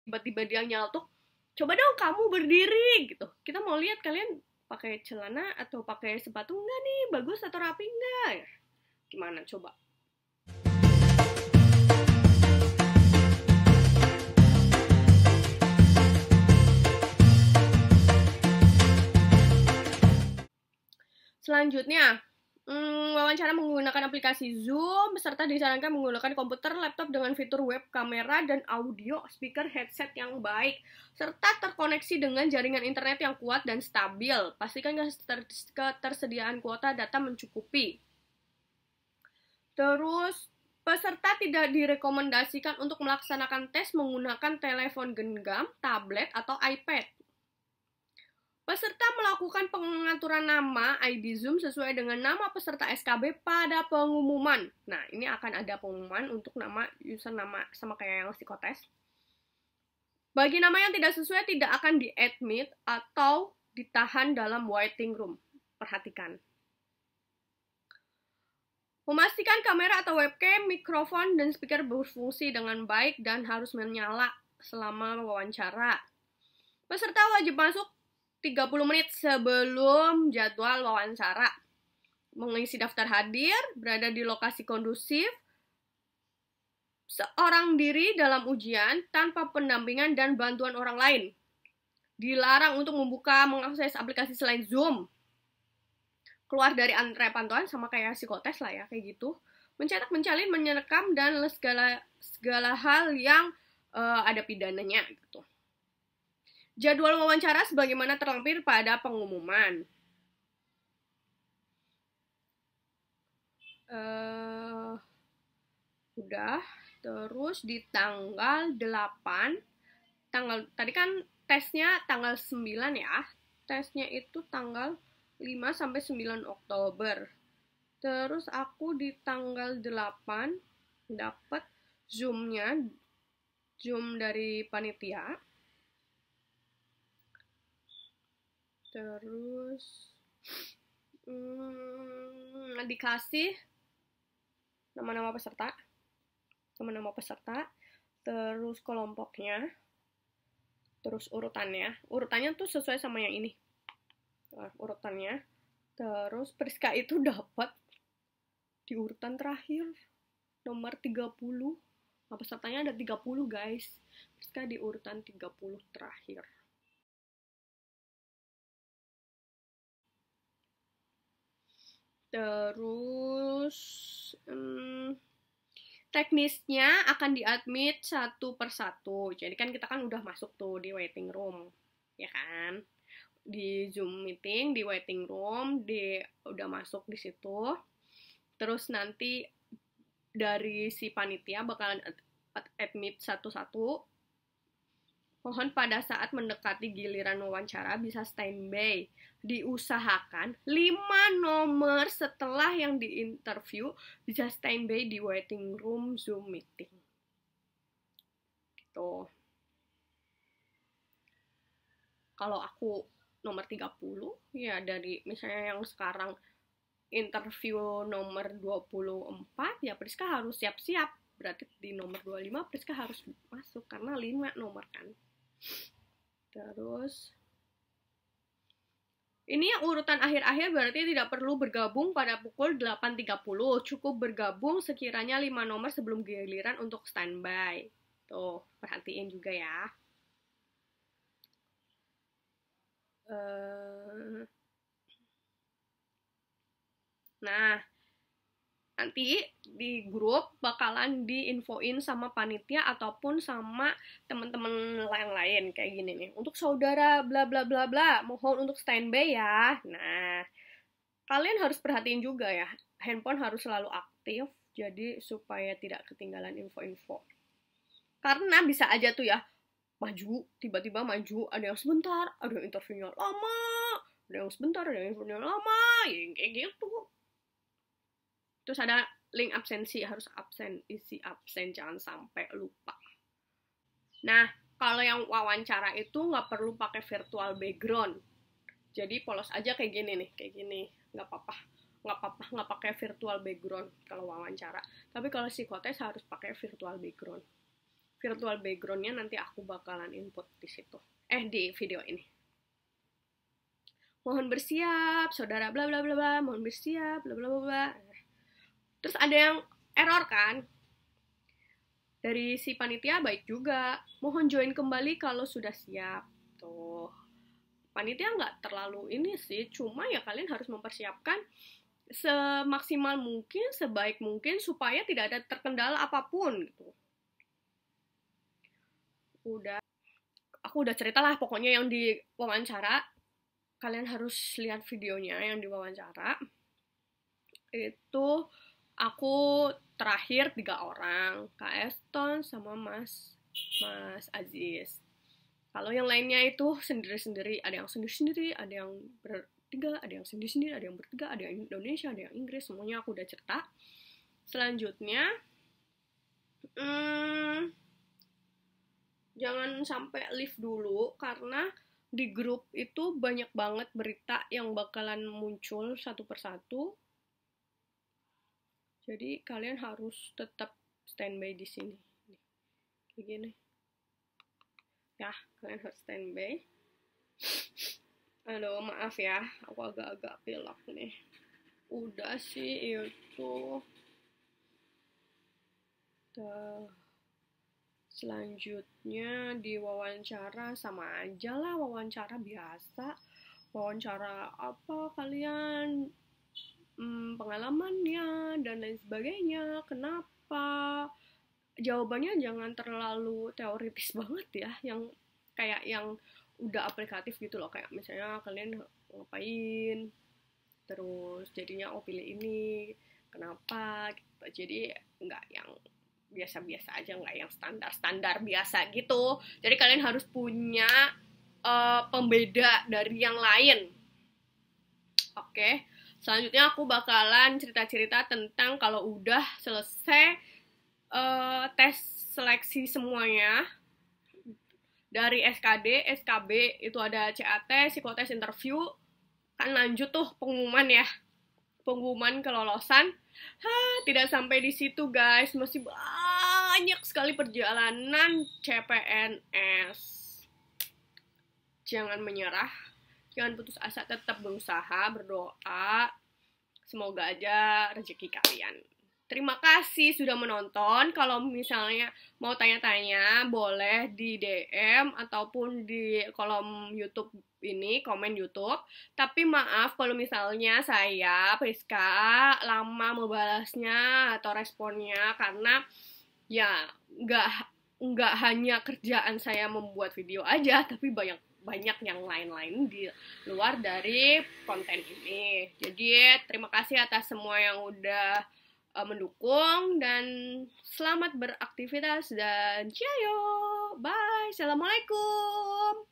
tiba-tiba dia nyeletuk, coba dong kamu berdiri gitu. Kita mau lihat kalian pakai celana atau pakai sepatu enggak nih, bagus atau rapi enggak? Gimana coba? Selanjutnya, wawancara menggunakan aplikasi Zoom, serta disarankan menggunakan komputer, laptop dengan fitur web kamera dan audio speaker headset yang baik, serta terkoneksi dengan jaringan internet yang kuat dan stabil. Pastikan ketersediaan kuota data mencukupi. Terus, peserta tidak direkomendasikan untuk melaksanakan tes menggunakan telepon genggam, tablet, atau iPad. Peserta melakukan pengaturan nama ID Zoom sesuai dengan nama peserta SKB pada pengumuman. Nah, ini akan ada pengumuman untuk nama username sama kayak yang psikotes. Bagi nama yang tidak sesuai tidak akan di-admit atau ditahan dalam waiting room. Perhatikan. Memastikan kamera atau webcam, mikrofon, dan speaker berfungsi dengan baik dan harus menyala selama wawancara. Peserta wajib masuk 30 menit sebelum jadwal wawancara. Mengisi daftar hadir, berada di lokasi kondusif, seorang diri dalam ujian tanpa pendampingan dan bantuan orang lain. Dilarang untuk mengakses aplikasi selain Zoom. Keluar dari area pantauan sama kayak psikotes lah ya, kayak gitu. Mencetak, menjalin, merekam, dan segala hal yang ada pidananya gitu. Jadwal wawancara sebagaimana terlampir pada pengumuman. Udah, terus di tanggal 8, tadi kan tesnya tanggal 9 ya. Tesnya itu tanggal 5 sampai 9 Oktober. Terus aku di tanggal 8 dapat Zoom dari panitia. Terus dikasih nama-nama peserta, terus kelompoknya, terus urutannya tuh sesuai sama yang ini. Urutannya, terus Priska itu dapat di urutan terakhir, nomor 30. Nah, pesertanya ada 30 guys, Priska di urutan 30 terakhir. Terus teknisnya akan diadmit satu persatu. Jadi kan kita kan udah masuk tuh di waiting room, ya kan? Di Zoom meeting, di waiting room, udah masuk di situ. Terus nanti dari si panitia bakalan admit satu-satu. Mohon pada saat mendekati giliran wawancara bisa standby. Diusahakan 5 nomor setelah yang diinterview bisa standby di waiting room Zoom meeting. Gitu. Kalau aku nomor 30, ya dari misalnya yang sekarang interview nomor 24, ya Priska harus siap-siap. Berarti di nomor 25 Priska harus masuk karena 5 nomor kan. Terus ini yang urutan akhir-akhir berarti tidak perlu bergabung pada pukul 8.30. Cukup bergabung sekiranya 5 nomor sebelum giliran untuk standby. Tuh, perhatiin juga ya. Nah, nanti di grup bakalan diinfoin sama panitia ataupun sama teman-teman yang lain kayak gini nih. Untuk saudara bla bla bla bla, mohon untuk standby ya. Nah, kalian harus perhatiin juga ya, handphone harus selalu aktif jadi supaya tidak ketinggalan info-info. Karena bisa aja tuh ya, tiba-tiba maju, ada yang sebentar, ada yang interviewnya lama, ada yang sebentar, ada yang interviewnya lama, yang kayak gitu. Terus ada link absensi, harus absen, isi absen, jangan sampai lupa. Nah, kalau yang wawancara itu nggak perlu pakai virtual background. Jadi polos aja kayak gini nih, kayak gini, nggak pakai virtual background kalau wawancara. Tapi kalau psikotes harus pakai virtual background. virtual backgroundnya nanti aku bakalan input di situ, di video ini. Mohon bersiap, saudara bla bla bla bla, mohon bersiap, bla bla bla bla. Terus ada yang error kan? Dari si panitia baik juga, mohon join kembali kalau sudah siap. Tuh, panitia nggak terlalu ini sih, cuma ya kalian harus mempersiapkan semaksimal mungkin, sebaik mungkin supaya tidak ada terkendala apapun gitu. Aku udah cerita lah pokoknya yang di wawancara. Kalian harus lihat videonya yang di wawancara. Itu aku terakhir 3 orang, Kak Eston sama Mas Aziz. Kalau yang lainnya itu sendiri-sendiri, ada yang sendiri-sendiri, ada yang bertiga, ada yang sendiri-sendiri, ada yang bertiga, ada yang Indonesia, ada yang Inggris, semuanya aku udah cerita. Selanjutnya, jangan sampai leave dulu, karena di grup itu banyak banget berita yang bakalan muncul satu persatu. Jadi kalian harus tetap standby di sini. Kayak gini. Ya, kalian harus standby. Aduh, maaf ya, aku agak-agak pilek nih. Udah sih itu. Selanjutnya di wawancara sama aja lah, wawancara biasa. Wawancara apa kalian, pengalamannya dan lain sebagainya, kenapa. Jawabannya jangan terlalu teoritis banget ya, yang kayak yang udah aplikatif gitu loh, kayak misalnya kalian ngapain, terus jadinya pilih ini, kenapa gitu. Jadi nggak yang biasa-biasa aja, nggak yang standar-standar biasa gitu. Jadi kalian harus punya pembeda dari yang lain. Oke. Selanjutnya aku bakalan cerita-cerita tentang kalau udah selesai tes seleksi semuanya dari SKD, SKB, itu ada CAT, psikotes, interview, kan lanjut tuh pengumuman ya, pengumuman kelolosan. Tidak sampai di situ guys, masih banyak sekali perjalanan CPNS. Jangan menyerah, jangan putus asa, tetap berusaha, berdoa, semoga aja rezeki kalian. Terima kasih sudah menonton. Kalau misalnya mau tanya-tanya, boleh di DM ataupun di kolom YouTube ini, komen YouTube. Tapi maaf kalau misalnya saya, Priska, lama membalasnya atau responnya, karena ya nggak hanya kerjaan saya membuat video aja, tapi banyak yang lain-lain di luar dari konten ini. Jadi terima kasih atas semua yang udah mendukung, dan selamat beraktivitas dan ciao, bye, assalamualaikum.